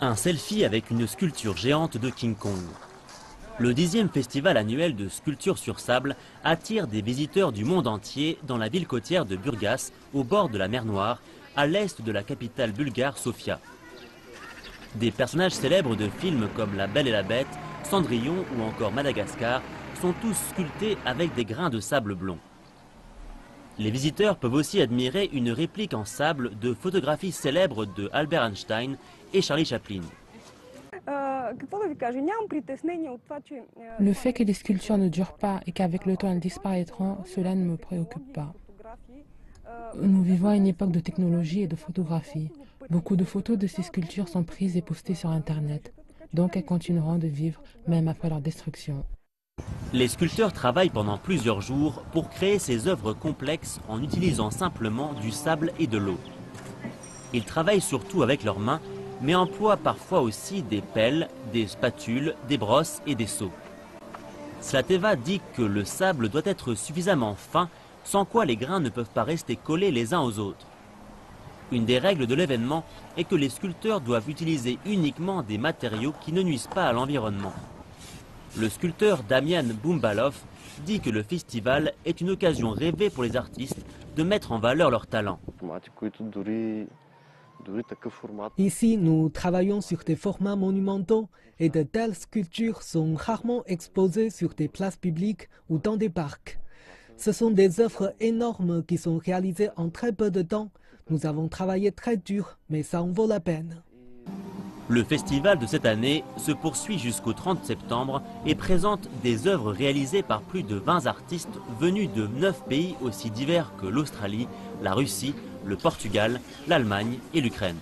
Un selfie avec une sculpture géante de King Kong. Le 10e festival annuel de sculpture sur sable attire des visiteurs du monde entier dans la ville côtière de Burgas, au bord de la mer Noire, à l'est de la capitale bulgare Sofia. Des personnages célèbres de films comme La Belle et la Bête, Cendrillon ou encore Madagascar sont tous sculptés avec des grains de sable blond. Les visiteurs peuvent aussi admirer une réplique en sable de photographies célèbres de Albert Einstein et Charlie Chaplin. Le fait que les sculptures ne durent pas et qu'avec le temps elles disparaîtront, cela ne me préoccupe pas. Nous vivons à une époque de technologie et de photographie. Beaucoup de photos de ces sculptures sont prises et postées sur Internet. Donc elles continueront de vivre même après leur destruction. Les sculpteurs travaillent pendant plusieurs jours pour créer ces œuvres complexes en utilisant simplement du sable et de l'eau. Ils travaillent surtout avec leurs mains, mais emploient parfois aussi des pelles, des spatules, des brosses et des seaux. Slateva dit que le sable doit être suffisamment fin, sans quoi les grains ne peuvent pas rester collés les uns aux autres. Une des règles de l'événement est que les sculpteurs doivent utiliser uniquement des matériaux qui ne nuisent pas à l'environnement. Le sculpteur Damian Boumbalov dit que le festival est une occasion rêvée pour les artistes de mettre en valeur leur talent. Ici, nous travaillons sur des formats monumentaux et de telles sculptures sont rarement exposées sur des places publiques ou dans des parcs. Ce sont des œuvres énormes qui sont réalisées en très peu de temps. Nous avons travaillé très dur, mais ça en vaut la peine. Le festival de cette année se poursuit jusqu'au 30 septembre et présente des œuvres réalisées par plus de 20 artistes venus de 9 pays aussi divers que l'Australie, la Russie, le Portugal, l'Allemagne et l'Ukraine.